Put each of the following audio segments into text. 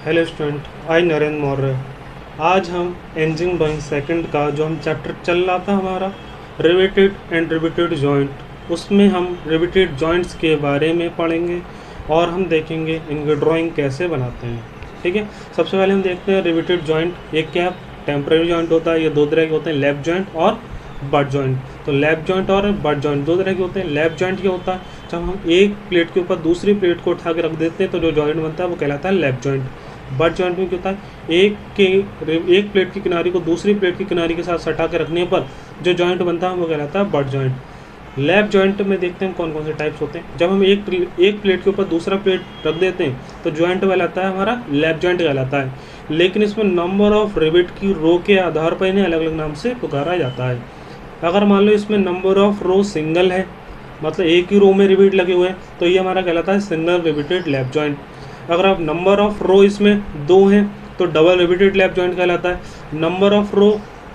Hello student, आई नरेंद्र मौर्य। आज हम engineering drawing second का जो हम चैप्टर चल रहा था हमारा रिवेटेड एंड रिवेटेड जॉइंट, उसमें हम रिवेटेड जॉइंट्स के बारे में पढ़ेंगे और हम देखेंगे इनकी ड्राइंग कैसे बनाते हैं। ठीक है, सबसे पहले हम देखते हैं रिवेटेड जॉइंट। एक क्या टेम्परेरी जॉइंट होता है, ये दो तरह के होते हैं, लैप जॉइंट और बट जॉइंट। तो लैप जॉइंट और बट जॉइंट दो तरह के होते हैं। लैप जॉइंट क्या होता है, जब हम एक प्लेट के ऊपर दूसरी प्लेट को उठा के रख देते हैं तो जो जॉइंट बनता है वो कहलाता है लैप जॉइंट। बट जॉइंट में क्या होता है, एक प्लेट की किनारी को दूसरी प्लेट की किनारी के साथ सटा के रखने पर जो जॉइंट बनता है वो कहलाता है बट जॉइंट। लैप जॉइंट में देखते हैं कौन कौन से टाइप्स होते हैं। जब हम एक प्लेट के ऊपर दूसरा प्लेट रख देते हैं तो जॉइंट कहलाता है हमारा लैप जॉइंट कहलाता है, लेकिन इसमें नंबर ऑफ रिवेट की रो के आधार पर इन्हें अलग अलग नाम से पुकारा जाता है। अगर मान लो इसमें नंबर ऑफ रो सिंगल है, मतलब एक ही रो में रिवेट लगे हुए हैं, तो ये हमारा कहलाता है सिंगल रिवेटेड लैप जॉइंट। अगर आप नंबर ऑफ रो इसमें दो हैं तो डबल रिवेटेड लैप जॉइंट कहलाता है। नंबर ऑफ रो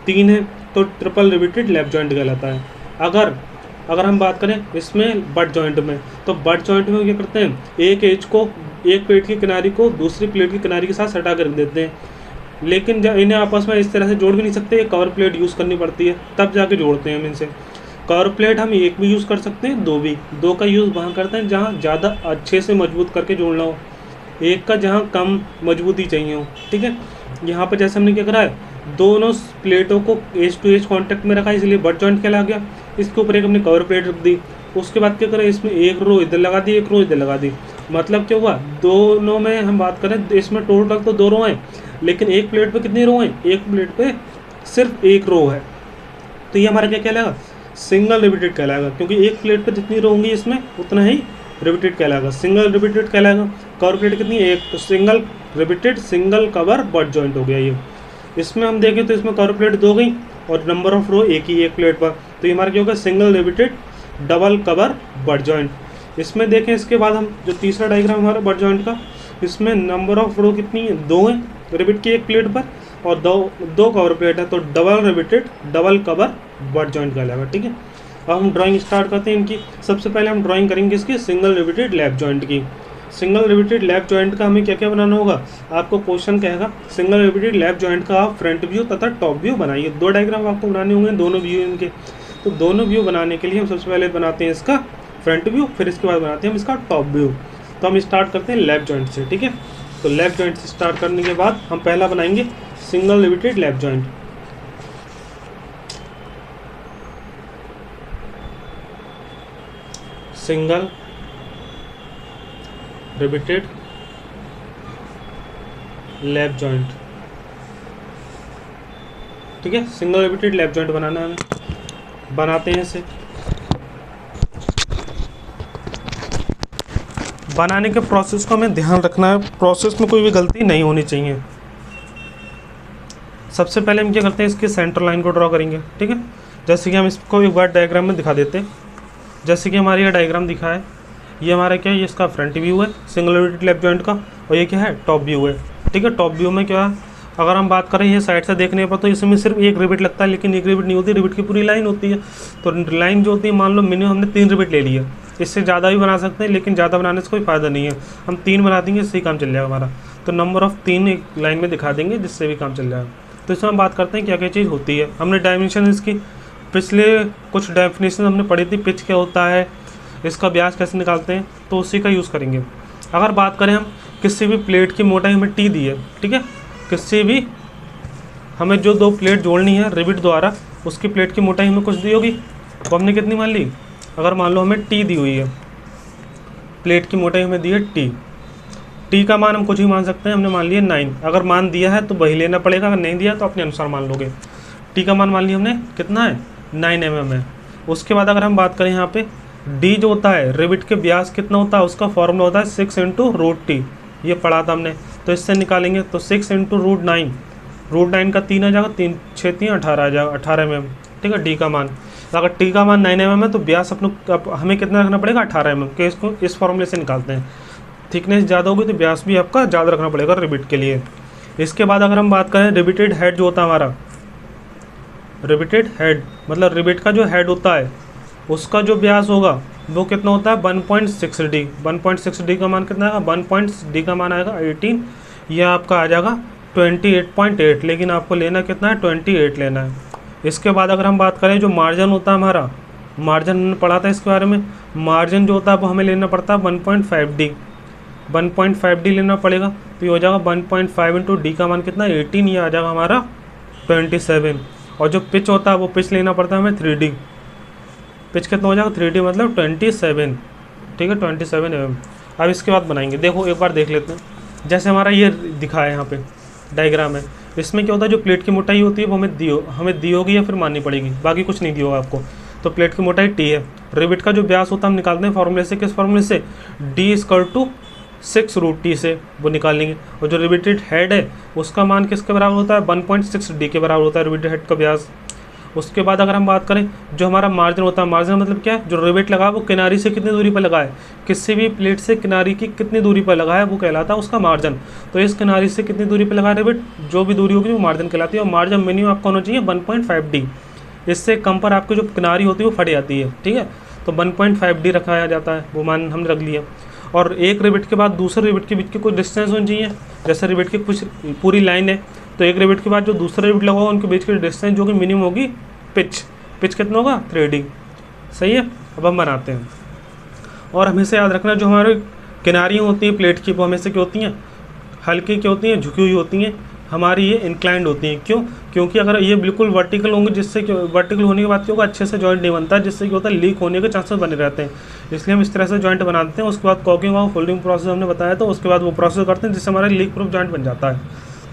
तीन है तो ट्रिपल रिवेटेड लैप जॉइंट कहलाता है। अगर हम बात करें इसमें बट जॉइंट में, तो बट जॉइंट में क्या करते हैं, एक एज को एक प्लेट की किनारी को दूसरी प्लेट की किनारी के साथ सटा कर रख देते हैं, लेकिन जब इन्हें आपस में इस तरह से जोड़ भी नहीं सकते, कवर प्लेट यूज़ करनी पड़ती है तब जाके जोड़ते हैं हम इनसे। कवर प्लेट हम एक भी यूज़ कर सकते हैं, दो भी। दो का यूज़ वहाँ करते हैं जहाँ ज़्यादा अच्छे से मजबूत करके जोड़ना हो, एक का जहाँ कम मजबूती चाहिए हो। ठीक है, यहाँ पर जैसे हमने क्या करा है, दोनों प्लेटों को एज टू एज कॉन्टैक्ट में रखा, इसलिए बट जॉइंट कहला गया। इसके ऊपर एक हमने कवर प्लेट रख दी, उसके बाद क्या करें, इसमें एक रो इधर लगा दी, एक रो इधर लगा दी। मतलब क्या हुआ, दोनों में हम बात करें इसमें टोटल तो दो रो हैं, लेकिन एक प्लेट पे कितनी रो हैं, एक प्लेट पे सिर्फ एक रो है। तो ये हमारा क्या कहलाएगा, सिंगल रिपीटेड कहलाएगा, क्योंकि एक प्लेट पे जितनी रो होंगी इसमें उतना ही रिपीटेड कहलाएगा, सिंगल रिपीटेड कहलाएगा। कवर प्लेट कितनी है, एक, तो single repeated single cover butt joint हो गया ये। इसमें हम देखें तो इसमें कवर प्लेट दो गई और नंबर ऑफ रो एक ही एक प्लेट पर, तो ये हमारा क्या होगा, single repeated double cover butt joint. इसमें देखें इसके बाद हम जो तीसरा डायग्राम हमारा बट जॉइंट का, इसमें नंबर ऑफ रो कितनी है, दो है रिपीट की एक प्लेट पर, और दो कवर प्लेट है, तो double repeated double cover butt joint कहलाएगा। ठीक है, अब हम ड्राइंग स्टार्ट करते हैं इनकी। सबसे पहले हम ड्राइंग करेंगे इसकी सिंगल रिपीटेड लैप जॉइंट की। सिंगल रिपीटेड लैप जॉइंट का हमें क्या क्या बनाना होगा, आपको क्वेश्चन कहेगा सिंगल रिपीटेड लैप जॉइंट का आप फ्रंट व्यू तथा टॉप व्यू बनाइए। दो डायग्राम आपको बनाने होंगे, दोनों व्यू इनके। तो दोनों व्यू बनाने के लिए हम सबसे पहले बनाते हैं इसका फ्रंट व्यू, फिर इसके बाद बनाते हैं हम इसका टॉप व्यू। तो हम स्टार्ट करते हैं लैप जॉइंट से। ठीक है, तो लैप जॉइंट से स्टार्ट करने के बाद हम पहला बनाएंगे single repeated lap joint. Single repeated lap joint. ठीक है, सिंगल रिपीटेड लैप जॉइंट बनाना है हमें, बनाते हैं इसे। बनाने के प्रोसेस को हमें ध्यान रखना है, प्रोसेस में कोई भी गलती नहीं होनी चाहिए। सबसे पहले हम क्या करते हैं, इसके सेंटर लाइन को ड्रॉ करेंगे। ठीक है, जैसे कि हम इसको एक बार डायग्राम में दिखा देते हैं। जैसे कि हमारा ये डायग्राम दिखा है, ये हमारा क्या है, ये इसका फ्रंट व्यू है सिंगल रिपीटेड लैप जॉइंट का, और ये क्या है, टॉप व्यू है। ठीक है, टॉप व्यू में क्या है, अगर हम बात करें ये साइड से देखने पर तो इसमें सिर्फ एक रिपीट लगता है, लेकिन एक रिपीट नहीं होती, रिपीट की पूरी लाइन होती है। तो लाइन जो होती है, मान लो मिनिमम हमने 3 रिपीट ले लिया, इससे ज़्यादा भी बना सकते हैं, लेकिन ज़्यादा बनाने से कोई फ़ायदा नहीं है। हम 3 बना देंगे, इससे ही काम चल जाएगा हमारा। तो नंबर ऑफ 3 एक लाइन में दिखा देंगे, जिससे भी काम चल जाएगा। तो इसमें हम बात करते हैं क्या क्या चीज़ होती है। हमने डायमेंशन इसकी पिछले कुछ डेफिनेशन हमने पढ़ी थी, पिच क्या होता है, इसका व्यास कैसे निकालते हैं, तो उसी का यूज़ करेंगे। अगर बात करें हम किसी भी प्लेट की मोटाई हमें टी दी है, ठीक है, किसी भी हमें जो दो प्लेट जोड़नी है रिबिट द्वारा, उसकी प्लेट की मोटाई हमें कुछ दी होगी, तो हमने कितनी मान ली, अगर मान लो हमें टी दी हुई है, प्लेट की मोटाई हमें दी है टी, टी का मान हम कुछ ही मान सकते हैं, हमने मान लिया 9। अगर मान दिया है तो वही लेना पड़ेगा, अगर नहीं दिया तो अपने अनुसार मान लोगे। टी का मान लिया हमने कितना है, 9 mm है। उसके बाद अगर हम बात करें यहाँ पे डी जो होता है, रिबिट के व्यास कितना होता है, उसका फॉर्मूला होता है 6 × √t, ये पढ़ा था हमने। तो इससे निकालेंगे तो 6 × √9, √9 का 3 आ जाएगा, 3 6 3 18 आ जाएगा, 18 mm। ठीक है, डी का मान, अगर टी का मान 9 mm है तो व्यास हमें कितना रखना पड़ेगा, 18 mm के। इसको इस फॉर्मूले से निकालते हैं। थिकनेस ज़्यादा होगी तो व्यास भी आपका ज़्यादा रखना पड़ेगा रिबिट के लिए। इसके बाद अगर हम बात करें रिबिटेड हेड जो होता है हमारा, रिबिटेड हेड मतलब रिबिट का जो हेड होता है उसका जो व्यास होगा वो कितना होता है, 1.6d। 1.6d का मान कितना आएगा, डी का मान आएगा 18 ये आपका आ जाएगा 28.8, लेकिन आपको लेना कितना है, 28 लेना है। इसके बाद अगर हम बात करें जो मार्जिन होता है हमारा, मार्जिन हमने पढ़ा था इसके बारे में, मार्जिन जो होता है वो हमें लेना पड़ता है 1.5D, 1.5D लेना पड़ेगा। तो ये हो जाएगा 1.5 इंटू डी का मान कितना, 18, ये आ जाएगा हमारा 27। और जो पिच होता है वो पिच लेना पड़ता है हमें 3D, पिच कितना हो जाएगा 3D मतलब 27, ठीक है 27 mm। अब इसके बाद बनाएंगे, देखो एक बार देख लेते हैं। जैसे हमारा ये दिखा है यहाँ पे डायग्राम है, इसमें क्या होता है जो प्लेट की मोटाई होती है वो हमें दी होगी या फिर माननी पड़ेगी, बाकी कुछ नहीं दी होगा आपको। तो प्लेट की मोटाई T है, रिविट का जो व्यास होता है हम निकालते हैं फॉर्मूले से, किस फॉर्मूले से, D=6√T से वो निकाल लेंगे। और जो रिविटेड हेड है उसका मान किसके बराबर होता है, 1.6D के बराबर होता है रिविटेड हेड का व्यास। उसके बाद अगर हम बात करें जो हमारा मार्जिन होता है, मार्जिन मतलब क्या है, जो रिवेट लगा है वो किनारी से कितनी दूरी पर लगा है, किसी भी प्लेट से किनारी की कितनी दूरी पर लगा है वो कहलाता है उसका मार्जिन। तो इस किनारी से कितनी दूरी पर लगा है रिवेट, जो भी दूरी होगी वो मार्जिन कहलाती है। और मार्जिन मिनिमम आपका होना चाहिए 1.5D, इससे कम पर आपकी जो किनारी होती है वो फट जाती है, ठीक है। तो 1.5D रखाया जाता है, वो मान हमने रख लिया। और एक रिवेट के बाद दूसरे रिवेट के बीच की कुछ डिस्टेंस होनी चाहिए, जैसे रिवेट की कुछ पूरी लाइन है तो एक रिवेट के बाद जो दूसरा रिवेट लगा होगा उनके बीच की डिस्टेंस जो कि मिनिमम होगी पिच कितना होगा 3D, सही है। अब हम बनाते हैं। और हमेशा याद रखना जो हमारे किनारियाँ होती हैं प्लेट की वो हमेशा क्या होती हैं, हल्की क्या होती हैं, झुकी हुई होती हैं, हमारी ये इंक्लाइंड होती हैं। क्यों, क्योंकि अगर ये बिल्कुल वर्टिकल होंगे, जिससे वर्टिकल होने के बाद क्या होगा, अच्छे से जॉइंट नहीं बनता, जिससे क्या होता है लीक होने के चांसेस बने रहते हैं। इसलिए हम इस तरह से जॉइंट बनाते हैं। उसके बाद कॉकिंग और फोल्डिंग प्रोसेस हमने बताया, तो उसके बाद वो प्रोसेस करते हैं जिससे हमारा लीक प्रूफ जॉइंट बन जाता है।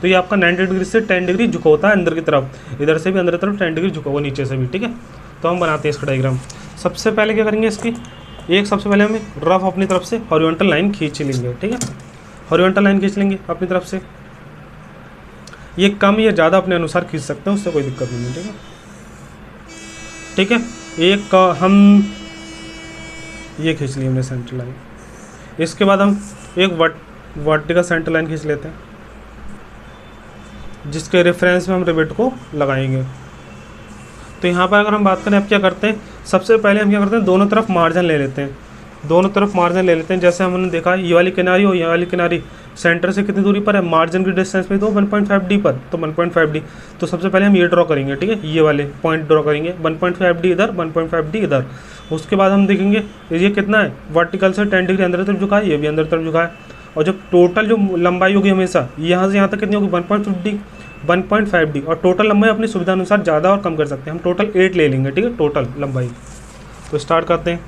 तो ये आपका 90 डिग्री से 10 डिग्री झुका होता है अंदर की तरफ, इधर से भी अंदर की तरफ 10 डिग्री झुका होगा, नीचे से भी, ठीक है। तो हम बनाते हैं इसका डायग्राम। सबसे पहले क्या करेंगे, इसकी सबसे पहले हमें रफ अपनी तरफ से हॉरिजॉन्टल लाइन खींच लेंगे, ठीक है। हॉरिजॉन्टल लाइन खींच लेंगे अपनी तरफ से, ये कम या ज़्यादा अपने अनुसार खींच सकते हैं, उससे कोई दिक्कत नहीं है, ठीक है। ठीक है, एक हम ये खींच लिए हमने सेंटर लाइन। इसके बाद हम एक वर्टिकल सेंटर लाइन खींच लेते हैं, जिसके रेफरेंस में हम रिवेट को लगाएंगे। तो यहाँ पर अगर हम बात करें, अब क्या करते हैं, सबसे पहले हम क्या करते हैं, दोनों तरफ मार्जिन ले लेते हैं, दोनों तरफ मार्जिन ले लेते हैं। जैसे हमने देखा ये वाली किनारी और ये वाली किनारी सेंटर से कितनी दूरी पर है, मार्जिन की डिस्टेंस पे, तो 1.5D पर, तो 1.5D। तो सबसे पहले हम ये ड्रॉ करेंगे, ठीक है, ये वाले पॉइंट ड्रॉ करेंगे, 1.5D इधर, 1.5D इधर। उसके बाद हम देखेंगे ये कितना है, वर्टिकल से 10 डिग्री अंदर तरफ झुका है, ये भी अंदर तरफ झुका है। और जो टोटल जो लंबाई होगी हमेशा यहाँ से यहाँ तक कितनी होगी, 1.5D, और टोटल लंबाई अपनी सुविधा अनुसार ज़्यादा और कम कर सकते हैं। हम टोटल 8 ले लेंगे, ठीक है, टोटल लंबाई। तो स्टार्ट करते हैं।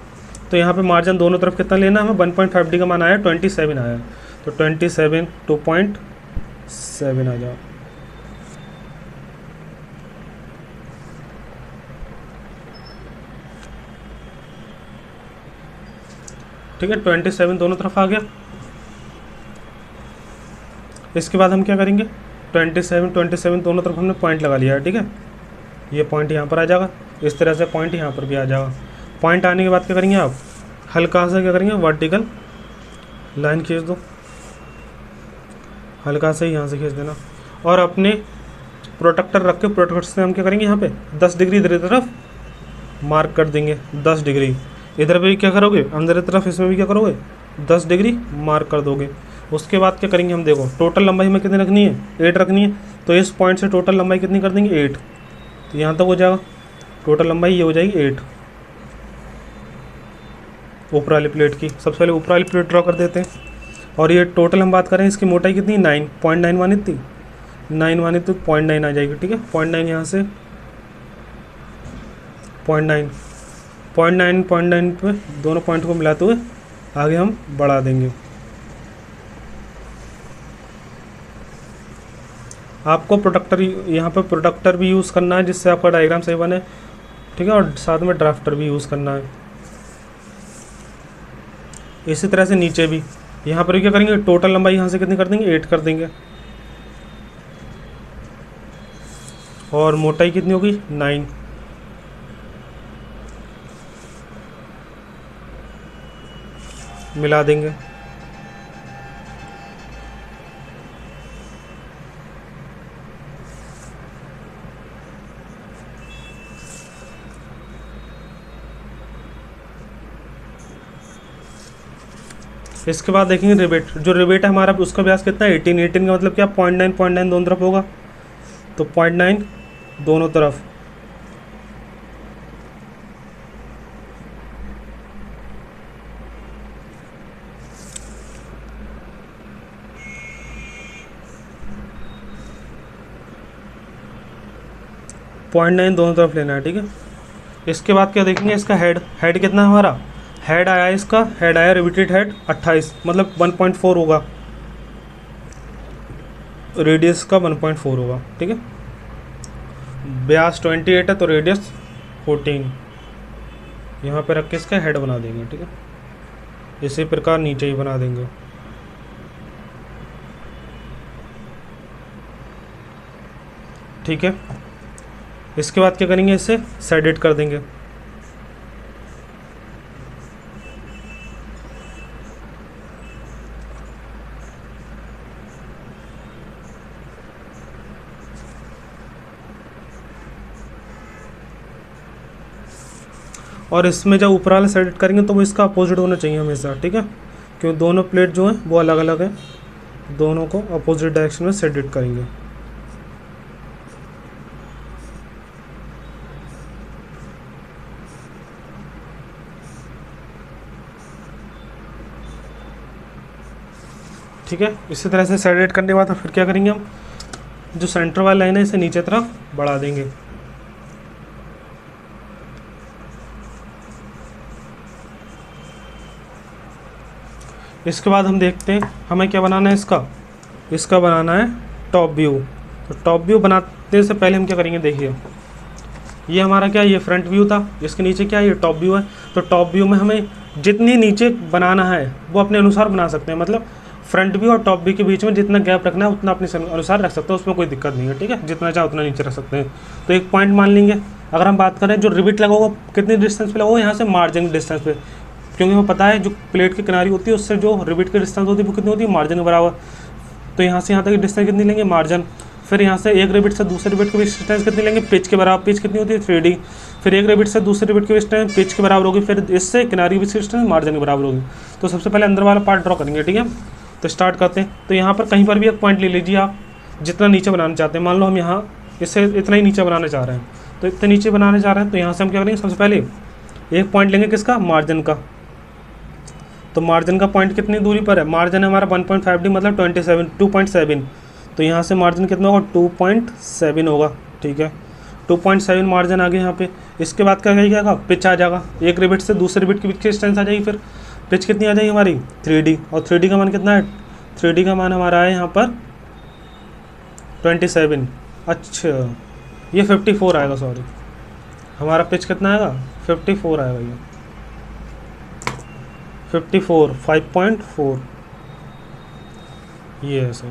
तो यहाँ पे मार्जिन दोनों तरफ कितना लेना है हमें, 1.5D का मान आया 27 आया, तो 27 2.7 आ जाओ। ठीक है, 27 दोनों तरफ आ गया। इसके बाद हम क्या करेंगे, 27 दोनों तरफ हमने पॉइंट लगा लिया है, ठीक है। ये पॉइंट यहाँ पर आ जाएगा, इस तरह से पॉइंट यहाँ पर भी आ जाएगा। पॉइंट आने के बाद क्या करेंगे आप, हल्का सा क्या करेंगे, वर्टिकल लाइन खींच दो, हल्का से यहाँ से खींच देना। और अपने प्रोटेक्टर रख के प्रोटेक्टर से हम क्या करेंगे, यहाँ पे 10 डिग्री इधर की तरफ मार्क कर देंगे, 10 डिग्री। इधर भी क्या करोगे, अंदर की तरफ इसमें भी क्या करोगे, 10 डिग्री मार्क कर दोगे। उसके बाद क्या करेंगे हम, देखो टोटल लंबाई हमें कितनी रखनी है, 8 रखनी है। तो इस पॉइंट से टोटल लंबाई कितनी कर देंगे, 8। तो यहाँ तक हो जाएगा, टोटल लंबाई ये हो जाएगी 8 ऊपर वाली प्लेट की। सबसे पहले ऊपर वाली प्लेट ड्रॉ कर देते हैं। और ये टोटल हम बात करें, इसकी मोटाई कितनी, 9.9 मानी थी, 9 मानी तो 0.9 आ जाएगी, ठीक है। 0.9 यहाँ से 0.9 पे दोनों पॉइंट को मिलाते हुए आगे हम बढ़ा देंगे। आपको प्रोटेक्टर यहाँ पे प्रोटेक्टर भी यूज़ करना है जिससे आपका डायग्राम सही बने, ठीक है, और साथ में ड्राफ्टर भी यूज़ करना है। इसी तरह से नीचे भी यहाँ पर क्या करेंगे, टोटल लंबाई यहाँ से कितनी कर देंगे, 8 कर देंगे। और मोटाई कितनी होगी, 9। मिला देंगे। इसके बाद देखेंगे रिवेट, जो रिवेट है हमारा उसका व्यास कितना है 18, 18 का मतलब क्या 0.9 दोनों तरफ होगा, तो 0.9 दोनों तरफ। पॉइंट 9 दोनों तरफ लेना है, ठीक है। इसके बाद क्या देखेंगे, इसका हेड, हेड कितना है हमारा, हेड आया इसका, हेड आया रिवेटेड हेड 28 मतलब 1.4 होगा, रेडियस का 1.4 होगा, ठीक है। व्यास 28 है तो रेडियस 14, यहाँ पे रख के इसका हेड बना देंगे, ठीक है। इसी प्रकार नीचे ही बना देंगे। ठीक है, इसके बाद क्या करेंगे, इसे सेडेट कर देंगे। और इसमें जब ऊपर वाला सेट करेंगे तो वो इसका अपोजिट होना चाहिए हमेशा, ठीक है, क्योंकि दोनों प्लेट जो हैं वो अलग अलग हैं, दोनों को अपोजिट डायरेक्शन में सेट करेंगे। ठीक है, इसी तरह से सेट करने के बाद फिर क्या करेंगे, हम जो सेंटर वाला लाइन है इसे नीचे तरफ बढ़ा देंगे। इसके बाद हम देखते हैं हमें क्या बनाना है, इसका बनाना है टॉप व्यू। तो टॉप व्यू बनाने से पहले हम क्या करेंगे, देखिए ये हमारा क्या, ये फ्रंट व्यू था, इसके नीचे क्या है, ये टॉप व्यू है। तो टॉप व्यू में हमें जितनी नीचे बनाना है वो अपने अनुसार बना सकते हैं, मतलब फ्रंट व्यू और टॉप व्यू के बीच में जितना गैप रखना है उतना अपने अनुसार रख सकते हैं, उसमें कोई दिक्कत नहीं है, ठीक है, जितना चाहे उतना नीचे रख सकते हैं। तो एक पॉइंट मान लेंगे, अगर हम बात करें जो रिबिट लगा होगा कितनी डिस्टेंस पे लगा होगा, यहाँ से मार्जिन डिस्टेंस पे, क्योंकि हमें पता है जो प्लेट की किनारी होती है उससे जो रिबिट की डिस्टेंस होती है वो कितनी होती है, मार्जिन के बराबर। तो यहाँ से यहाँ तक की डिस्टेंस कितनी लेंगे, मार्जिन। फिर यहाँ से एक रिबिट से दूसरे रिबिट की डिस्टेंस कितनी लेंगे, पिच के बराबर, पिच कितनी होती है 3D। फिर एक रिबिट से दूसरे रिबिट की डिस्टेंस पिच के बराबर होगी, फिर इससे किनारी की डिस्टेंस मार्जिन के बराबर होगी। तो सबसे पहले अंदर वाला पार्ट ड्रॉ करेंगे, ठीक है। तो स्टार्ट करते हैं। तो यहाँ पर कहीं पर भी एक पॉइंट ले लीजिए आप, जितना नीचे बनाना चाहते हैं। मान लो हम यहाँ इससे इतना ही नीचे बनाना चाह रहे हैं, तो इतने नीचे बनाना चाह रहे हैं, तो यहाँ से हम क्या करेंगे, सबसे पहले एक पॉइंट लेंगे किसका, मार्जिन का। तो मार्जिन का पॉइंट कितनी दूरी पर है, मार्जिन है हमारा 1.5D मतलब 2.7। तो यहाँ से मार्जिन कितना होगा, 2.7 होगा, ठीक है। 2.7 मार्जिन आ गया यहाँ पे। इसके बाद क्या जाएगा, पिच आ जाएगा, एक रिबिट से दूसरे रिबिट की डिस्टेंस आ जाएगी। फिर पिच कितनी आ जाएगी हमारी 3D, और 3D का मान कितना है, 3D का मान हमारा है यहाँ पर 27। अच्छा ये 54 आएगा, सॉरी हमारा पिच कितना आएगा, 54 आएगा, ये 54 5.4 ये है सही।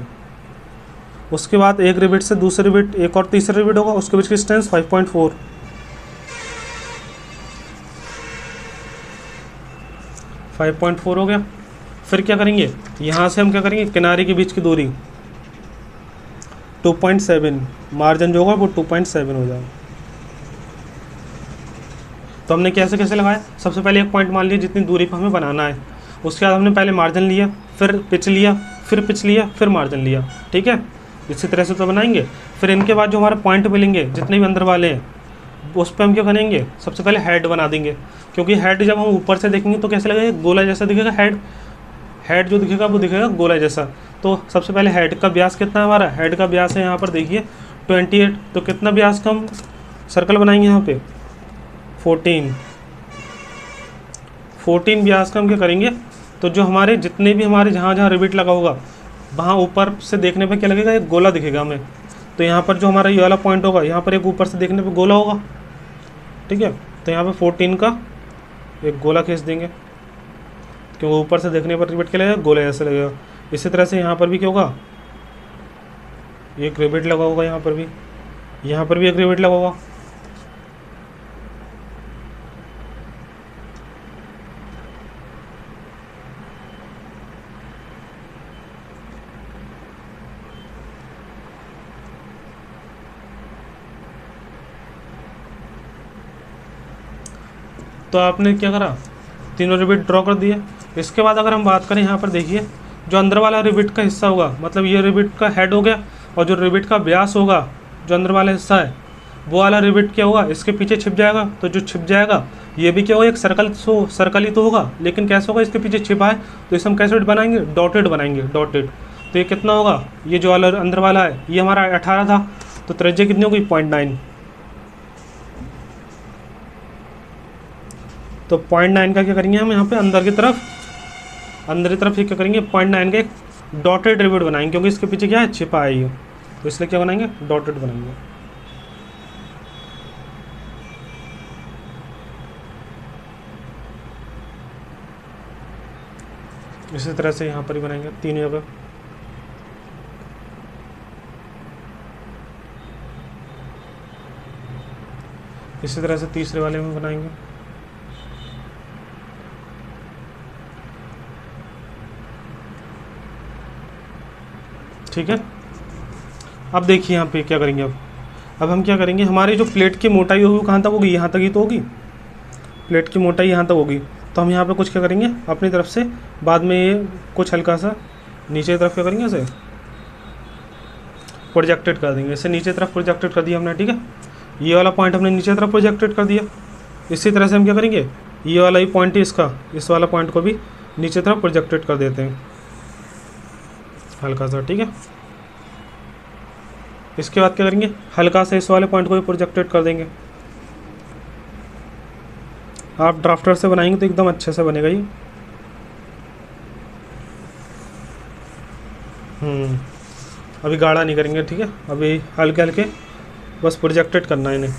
उसके बाद एक रिबिट से दूसरे रिबिट, एक और तीसरा रिबिट होगा, उसके बीच की डिस्टेंस 5.4। 5.4 हो गया। फिर क्या करेंगे, यहाँ से हम क्या करेंगे, किनारे के बीच की दूरी 2.7, मार्जिन जो होगा वो 2.7 हो जाएगा। तो हमने कैसे कैसे लगाया, सबसे पहले एक पॉइंट मान लिया जितनी दूरी पर हमें बनाना है। उसके बाद हमने पहले मार्जिन लिया, फिर पिच लिया, फिर पिच लिया, फिर मार्जिन लिया, ठीक है। इसी तरह से तो बनाएंगे। फिर इनके बाद जो हमारे पॉइंट मिलेंगे जितने भी अंदर वाले हैं उस पर हम क्या करेंगे, सबसे पहले हेड बना देंगे, क्योंकि हेड जब हम ऊपर से देखेंगे तो कैसे लगेगा, गोला जैसा दिखेगा। हेड जो दिखेगा वो दिखेगा गोला जैसा। तो सबसे पहले हेड का व्यास कितना है हमारा, हेड का व्यास है यहाँ पर देखिए 28। तो कितना व्यास का हम सर्कल बनाएंगे यहाँ पे, 14 व्यास का हम क्या करेंगे। तो जो हमारे जितने भी हमारे जहाँ जहाँ रिबिट लगा होगा वहाँ ऊपर से देखने पे क्या लगेगा, एक गोला दिखेगा हमें। तो यहाँ पर जो हमारा ये वाला पॉइंट होगा, यहाँ पर एक ऊपर से देखने पे गोला होगा, ठीक है। तो यहाँ पे 14 का एक गोला खींच देंगे, क्योंकि ऊपर से देखने पर रिबिट क्या लगेगा, गोला जैसे लगेगा। इसी तरह से यहाँ पर भी क्या होगा, एक रिबिट लगा होगा, यहाँ पर भी एक रिबिट लगा होगा। तो आपने क्या करा, तीनों रिबिट ड्रॉ कर दिए। इसके बाद अगर हम बात करें यहाँ पर देखिए, जो अंदर वाला रिबिट का हिस्सा होगा, मतलब ये रिबिट का हेड हो गया, और जो रिबिट का व्यास होगा, जो अंदर वाला हिस्सा है, वो वाला रिबिट क्या होगा, इसके पीछे छिप जाएगा। तो जो छिप जाएगा ये भी क्या होगा, एक सर्कल ही तो होगा, लेकिन कैसे होगा, इसके पीछे छिपा है, तो इसे हम कैसे बनाएंगे, डॉटेड बनाएंगे, डॉटेड। तो ये कितना होगा, ये जो वाला अंदर वाला है ये हमारा 18 था, तो त्रिज्या कितनी होगी, 0.9। तो 0.9 का क्या करेंगे हम यहाँ पे अंदर की तरफ ये क्या करेंगे, 0.9 का एक डॉटेड रिबिट बनाएंगे, क्योंकि इसके पीछे क्या है, छिपा है ये, तो इसलिए क्या बनाएंगे, डॉटेड बनाएंगे। इसी तरह से यहाँ पर ही बनाएंगे 3 जगह। इसी तरह से तीसरे वाले में बनाएंगे। ठीक है, अब देखिए यहाँ पे क्या करेंगे, अब हम क्या करेंगे, हमारी जो प्लेट की मोटाई होगी वो कहाँ तक होगी, यहाँ तक ही तो होगी, प्लेट की मोटाई यहाँ तक होगी। तो हम यहाँ पे कुछ क्या करेंगे अपनी तरफ से, बाद में ये कुछ हल्का सा नीचे की तरफ क्या करेंगे, इसे प्रोजेक्टेड कर देंगे, इसे नीचे तरफ प्रोजेक्टेड कर दिया हमने। ठीक है, ये वाला पॉइंट हमने नीचे तरफ प्रोजेक्टेड कर दिया। इसी तरह से हम क्या करेंगे, ये वाला ही पॉइंट है इसका, इस वाला पॉइंट को भी नीचे तरफ प्रोजेक्टेड कर देते हैं हल्का सा। ठीक है, इसके बाद क्या करेंगे, हल्का सा इस वाले पॉइंट को भी प्रोजेक्टेड कर देंगे। आप ड्राफ्टर से बनाएंगे तो एकदम अच्छे से बनेगा ये। अभी गाढ़ा नहीं करेंगे, ठीक है, अभी हल्के हल्के बस प्रोजेक्टेड करना है इन्हें।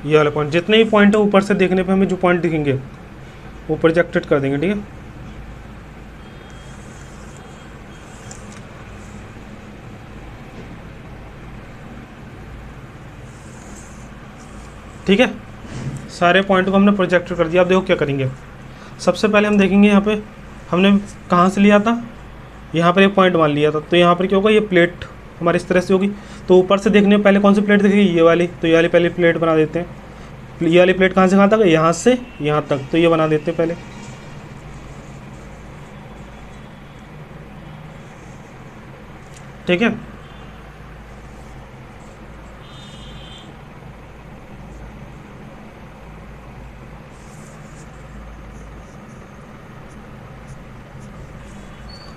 ये वाला पॉइंट, जितने भी पॉइंट है ऊपर से देखने पे हमें जो पॉइंट दिखेंगे वो प्रोजेक्टेड कर देंगे। ठीक है, ठीक है, सारे पॉइंट को हमने प्रोजेक्टेड कर दिया। अब देखो क्या करेंगे, सबसे पहले हम देखेंगे यहाँ पे हमने कहाँ से लिया था, यहाँ पर एक पॉइंट मान लिया था, तो यहाँ पर क्या होगा, ये प्लेट हमारी इस तरह से होगी। तो ऊपर से देखने में पहले कौन सी प्लेट दिखेगी, ये वाली, तो ये वाली पहले प्लेट बना देते हैं। ये वाली प्लेट कहाँ से कहाँ तक है, यहाँ से यहाँ तक, तो ये बना देते हैं पहले। ठीक है,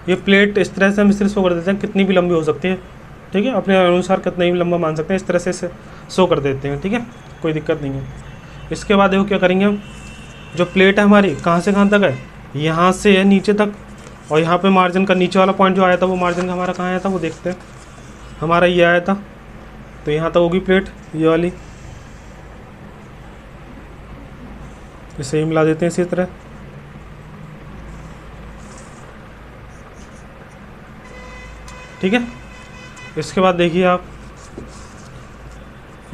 ये प्लेट इस तरह से हम सिर्फ शो कर देते हैं, कितनी भी लंबी हो सकती है। ठीक है, अपने अनुसार कितना भी लंबा मान सकते हैं, इस तरह से शो कर देते हैं। ठीक है, कोई दिक्कत नहीं है। इसके बाद देखो क्या करेंगे हम, जो प्लेट है हमारी कहाँ से कहाँ तक है, यहाँ से है नीचे तक, और यहाँ पे मार्जिन का नीचे वाला पॉइंट जो आया था वो मार्जिन का हमारा कहाँ आया था वो देखते हैं। हमारा ये आया था, तो यहाँ तक होगी प्लेट ये वाली, इसे ही मिला देते हैं इसी तरह। ठीक है, इसके बाद देखिए आप,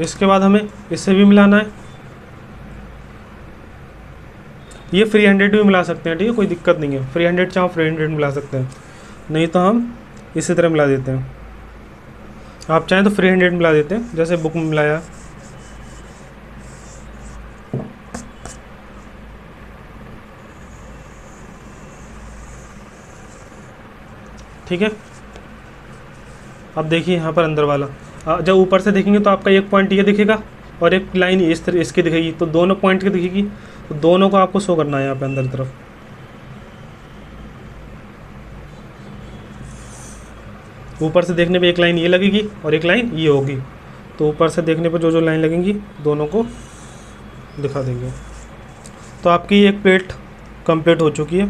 इसके बाद हमें इसे भी मिलाना है। ये फ्री हैंडेड भी मिला सकते हैं, ठीक है, कोई दिक्कत नहीं है, फ्री हैंडेड चाहो फ्री हैंडेड मिला सकते हैं, नहीं तो हम इसी तरह मिला देते हैं। आप चाहें तो फ्री हैंडेड मिला देते हैं, जैसे बुक में मिलाया। ठीक है, अब देखिए यहाँ पर अंदर वाला, जब ऊपर से देखेंगे तो आपका एक पॉइंट ये दिखेगा और एक लाइन इस तरह इसकी दिखेगी, तो दोनों पॉइंट की दिखेगी, तो दोनों को आपको शो करना है यहाँ पे अंदर की तरफ। ऊपर से देखने पे एक लाइन ये लगेगी और एक लाइन ये होगी, तो ऊपर से देखने पर जो जो लाइन लगेंगी दोनों को दिखा देंगे। तो आपकी एक प्लेट कंप्लीट हो चुकी है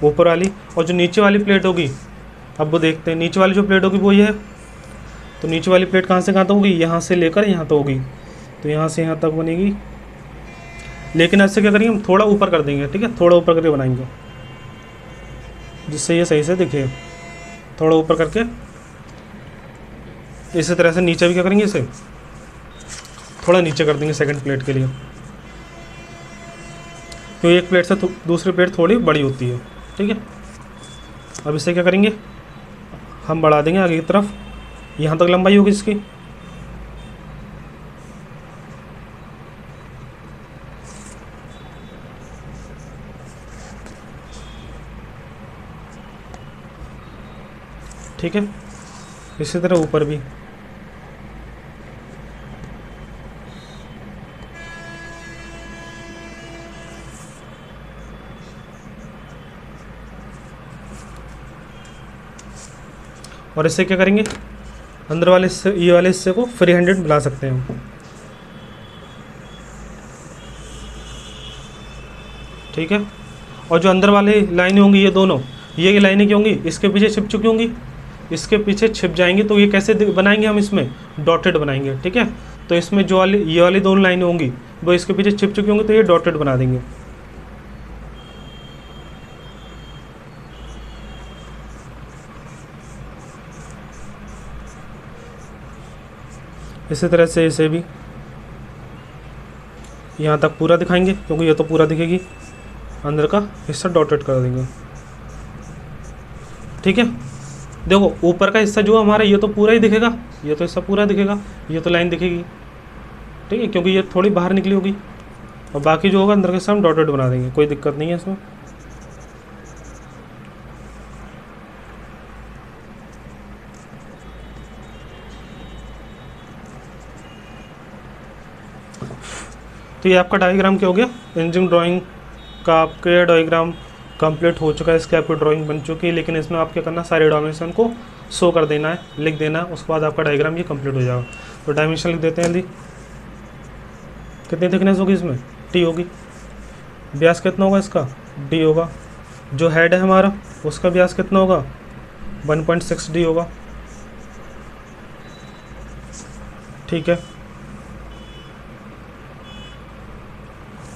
ऊपर वाली, और जो नीचे वाली प्लेट होगी अब वो देखते हैं। नीचे वाली जो प्लेट होगी वो ये है, तो नीचे वाली प्लेट कहाँ से कहाँ तक होगी, यहाँ से लेकर यहाँ तक होगी, तो यहाँ से यहाँ तक बनेगी। लेकिन ऐसे क्या करेंगे हम, थोड़ा ऊपर कर देंगे। ठीक है, थोड़ा ऊपर करके बनाएंगे जिससे ये सही से दिखे, थोड़ा ऊपर करके। इसी तरह से नीचे भी क्या करेंगे, इसे थोड़ा नीचे कर देंगे सेकंड प्लेट के लिए, क्योंकि एक प्लेट से दूसरी प्लेट थोड़ी बड़ी होती है। ठीक है, अब इसे क्या करेंगे, हम बढ़ा देंगे आगे की तरफ, यहाँ तक लंबाई होगी इसकी। ठीक है। इसी तरह ऊपर भी। और इससे क्या करेंगे, अंदर वाले हिस्से, ये वाले हिस्से को फ्री हैंडेड मिला सकते हैं हम। ठीक है। और जो अंदर वाली लाइनें होंगी, ये दोनों, ये लाइनें क्या होंगी, इसके पीछे छिप चुकी होंगी, इसके पीछे छिप जाएंगी। तो ये कैसे बनाएंगे हम, इसमें डॉटेड बनाएंगे। ठीक है। तो इसमें जो वाली, ये वाली दोनों लाइनें होंगी वो इसके पीछे छिप चुकी होंगी, तो ये डॉटेड बना देंगे। इसी तरह से इसे भी यहाँ तक पूरा दिखाएंगे, क्योंकि ये तो पूरा दिखेगी, अंदर का हिस्सा डॉटेड कर देंगे। ठीक है। देखो ऊपर का हिस्सा जो हमारा, ये तो पूरा ही दिखेगा, ये तो हिस्सा पूरा दिखेगा, ये तो लाइन दिखेगी। ठीक है, क्योंकि ये थोड़ी बाहर निकली होगी। और बाकी जो होगा अंदर का हिस्सा हम डॉटेड बना देंगे, कोई दिक्कत नहीं है इसमें। तो ये आपका डायग्राम क्या हो गया, इंजीनियरिंग ड्राइंग का आपके डायग्राम कंप्लीट हो चुका है। इसकी आपकी ड्राइंग बन चुकी है, लेकिन इसमें आप क्या करना, सारे डायमेंशन को शो कर देना है, लिख देना है। उसके बाद आपका डायग्राम ये कंप्लीट हो जाएगा। तो डायमेंशन लिख देते हैं जल्दी। कितनी थिकनेस होगी इसमें, टी होगी। व्यास कितना होगा इसका, डी होगा। जो हेड है हमारा, उसका व्यास कितना होगा, 1.6 डी होगा। ठीक है।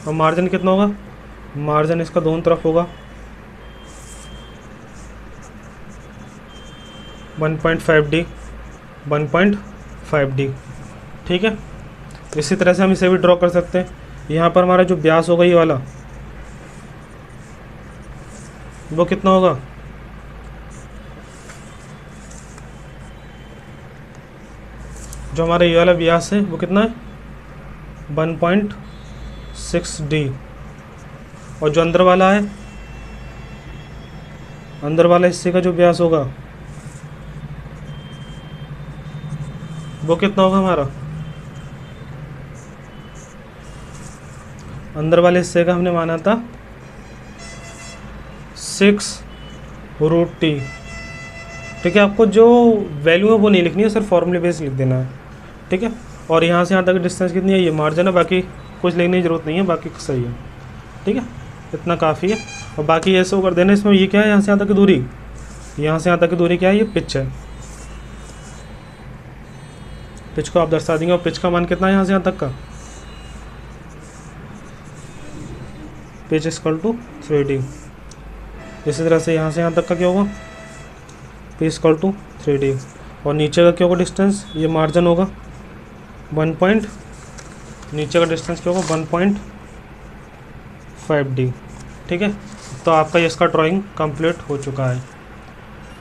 और मार्जिन कितना होगा, मार्जिन इसका दोनों तरफ होगा 1.5 डी, 1.5 डी। ठीक है। इसी तरह से हम इसे भी ड्रॉ कर सकते हैं। यहाँ पर हमारा जो व्यास होगा, ये वाला, वो कितना होगा, जो हमारा ये वाला व्यास है वो कितना है, 1.6 डी। और जो अंदर वाला है, अंदर वाला हिस्से का जो व्यास होगा वो कितना होगा हमारा, अंदर वाले हिस्से का हमने माना था 6√t। ठीक है। आपको जो वैल्यू है वो नहीं लिखनी है, सिर्फ फॉर्मूले बेस लिख देना है। ठीक है। और यहाँ से यहाँ तक डिस्टेंस कितनी है, ये मार्जिन है, बाकी कुछ लिखने की ज़रूरत नहीं है, बाकी सही है। ठीक है, इतना काफ़ी है। और बाकी ऐसे कर देना। इसमें ये क्या है, यहाँ से यहाँ तक की दूरी, यहाँ से यहाँ तक की दूरी क्या है, ये पिच है। पिच को आप दर्शा देंगे। और पिच का मान कितना है यहाँ से यहाँ तक का, पिच इक्वल टू 3d। इसी तरह से यहाँ से यहाँ तक का क्या होगा, पिच इक्वल टू 3d। और नीचे का क्या होगा डिस्टेंस, ये मार्जिन होगा 1 नीचे का डिस्टेंस क्या होगा 1.5d। ठीक है। तो आपका इसका ड्राइंग कंप्लीट हो चुका है।